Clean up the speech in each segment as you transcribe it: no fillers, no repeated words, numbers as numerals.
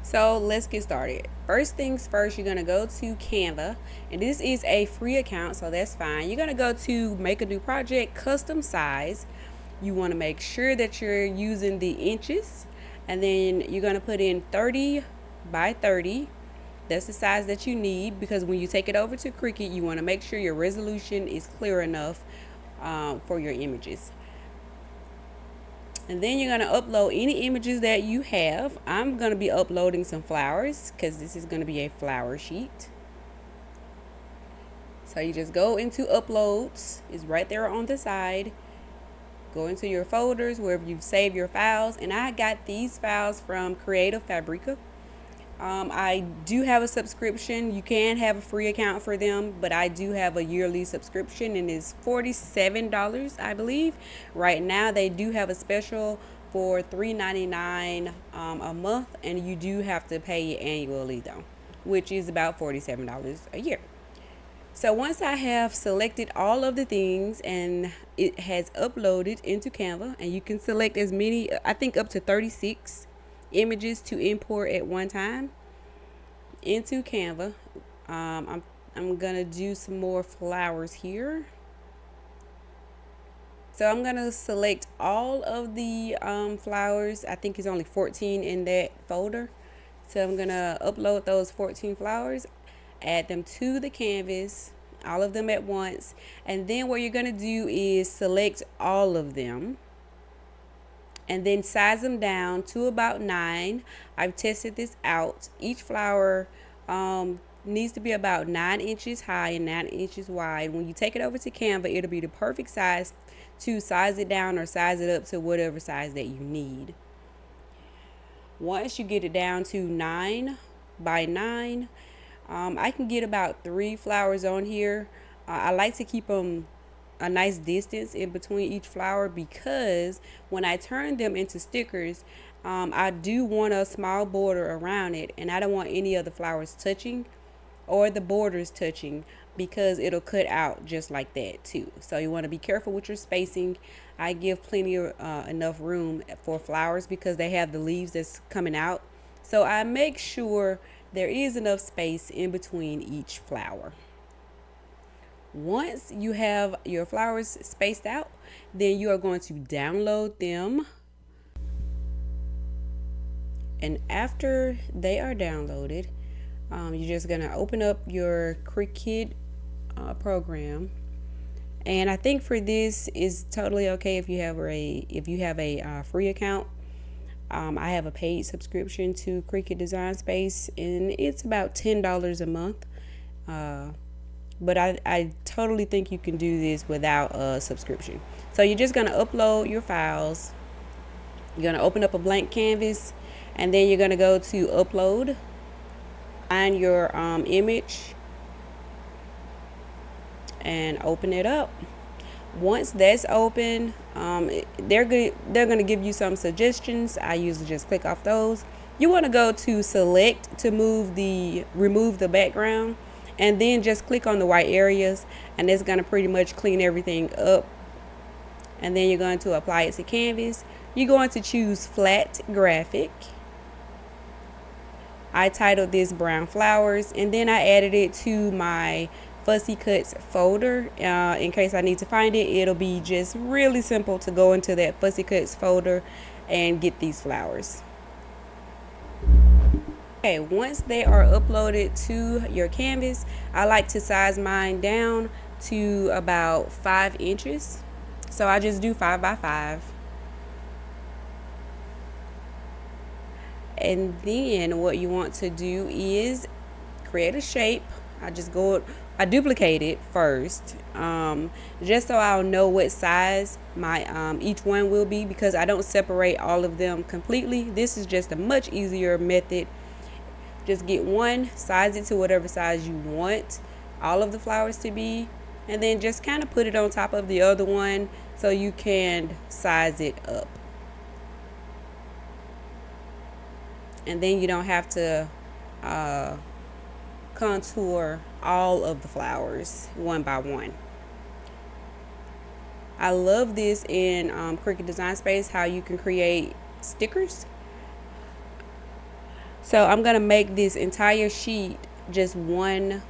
So let's get started. First things first, you're going to go to Canva, and this is a free account, so that's fine. You're going to go to make a new project, custom size. You want to make sure that you're using the inches, and then you're going to put in 30 by 30. That's the size that you need, because when you take it over to Cricut, you want to make sure your resolution is clear enough for your images. And then you're going to upload any images that you have. I'm going to be uploading some flowers because this is going to be a flower sheet. So you just go into uploads. It's right there on the side. Go into your folders wherever you've saved your files. And I got these files from Creative Fabrica. I do have a subscription. You can have a free account for them, but I do have a yearly subscription, and it's $47, I believe. Right now they do have a special for $3.99 a month, and you do have to pay it annually though, which is about $47 a year. So once I have selected all of the things and it has uploaded into Canva, and you can select as many, I think up to 36 images to import at one time into Canva. I'm gonna do some more flowers here. So I'm gonna select all of the flowers. I think it's only 14 in that folder. So I'm gonna upload those 14 flowers, add them to the canvas, all of them at once. And then what you're gonna do is select all of them and then size them down to about 9. I've tested this out. Each flower needs to be about 9 inches high and 9 inches wide. When you take it over to Canva, it'll be the perfect size to size it down or size it up to whatever size that you need. Once you get it down to 9 by 9, I can get about 3 flowers on here. I like to keep them a nice distance in between each flower, because when I turn them into stickers, I do want a small border around it, and I don't want any of the flowers touching or the borders touching, because it'll cut out just like that too. So you want to be careful with your spacing. I give plenty of enough room for flowers because they have the leaves that's coming out, so I make sure there is enough space in between each flower. Once you have your flowers spaced out, then you are going to download them. And after they are downloaded, you're just going to open up your Cricut program. And I think for this is totally okay if you have a free account. I have a paid subscription to Cricut Design Space, and it's about $10 a month. But I totally think you can do this without a subscription. So you're just going to upload your files. You're going to open up a blank canvas, and then you're going to go to upload, find your image, and open it up. Once that's open, they're going to give you some suggestions. I usually just click off those. You want to go to select to remove the background, and then just click on the white areas, and it's going to pretty much clean everything up. And then you're going to apply it to canvas. You're going to choose flat graphic. I titled this brown flowers, and then I added it to my fussy cuts folder. In case I need to find it, it'll be just really simple to go into that fussy cuts folder and get these flowers. Okay, once they are uploaded to your canvas, I like to size mine down to about 5 inches. So I just do 5 by 5. And then what you want to do is create a shape. I duplicate it first, just so I'll know what size my each one will be, because I don't separate all of them completely. This is just a much easier method. Just get one, size it to whatever size you want all of the flowers to be, and then just kind of put it on top of the other one so you can size it up. And then you don't have to contour all of the flowers one by one. I love this in Cricut Design Space, how you can create stickers. So I'm gonna make this entire sheet just one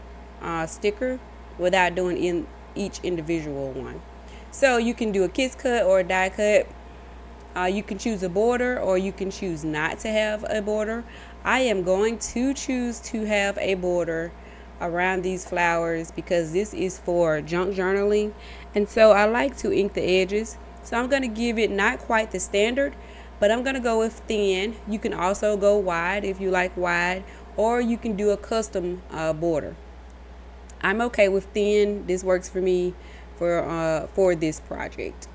sticker without doing in each individual one. So you can do a kiss cut or a die cut. You can choose a border, or you can choose not to have a border. I am going to choose to have a border around these flowers because this is for junk journaling, and so I like to ink the edges. So I'm going to give it not quite the standard, but I'm going to go with thin. You can also go wide if you like wide, or you can do a custom border. I'm okay with thin. This works for me for this project.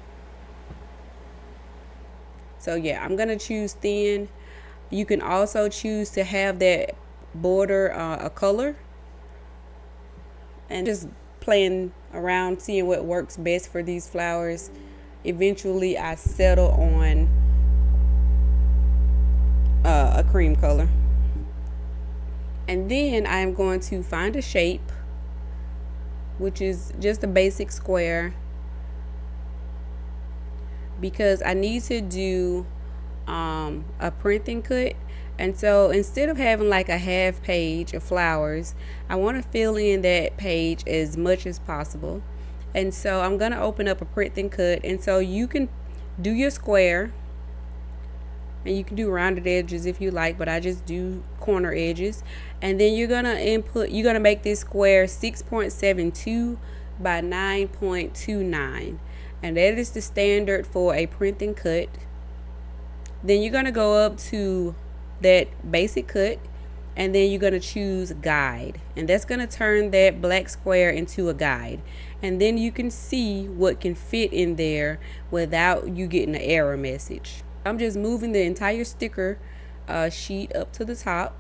So yeah, I'm gonna choose thin. You can also choose to have that border a color, and just playing around, seeing what works best for these flowers. Eventually I settle on a cream color, and then I am going to find a shape, which is just a basic square, because I need to do a print and cut. And so instead of having like a half page of flowers, I want to fill in that page as much as possible. And so I'm going to open up a print and cut, and so you can do your square, and you can do rounded edges if you like, but I just do corner edges. And then you're going to make this square 6.72 by 9.29, and that is the standard for a print and cut. Then you're going to go up to that basic cut, and then you're going to choose guide, and that's going to turn that black square into a guide. And then you can see what can fit in there without you getting an error message. I'm just moving the entire sticker sheet up to the top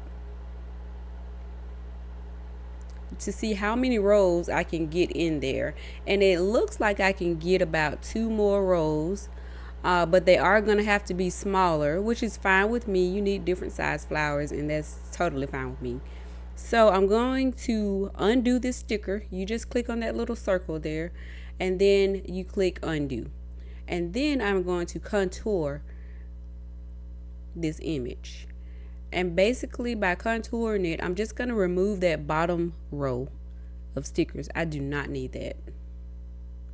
to see how many rows I can get in there, and it looks like I can get about 2 more rows, but they are going to have to be smaller, which is fine with me. You need different size flowers, and that's totally fine with me. So I'm going to undo this sticker. You just click on that little circle there, and then you click undo, and then I'm going to contour this image. And basically by contouring it, I'm just going to remove that bottom row of stickers. I do not need that.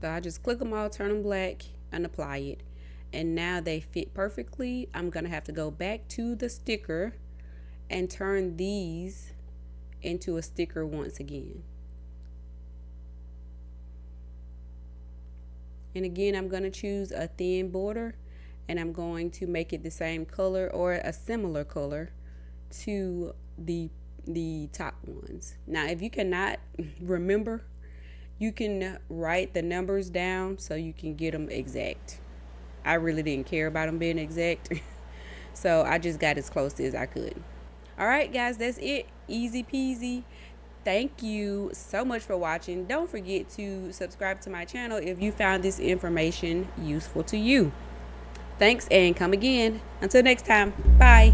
So I just click them all, turn them black, and apply it. And now they fit perfectly. I'm going to have to go back to the sticker and turn these into a sticker once again. And again, I'm going to choose a thin border, and I'm going to make it the same color or a similar color to the top ones. Now if you cannot remember, you can write the numbers down so you can get them exact. I really didn't care about them being exact so I just got as close as I could. All right guys, that's it. Easy peasy. Thank you so much for watching. Don't forget to subscribe to my channel if you found this information useful to you. Thanks, and come again. Until next time, bye.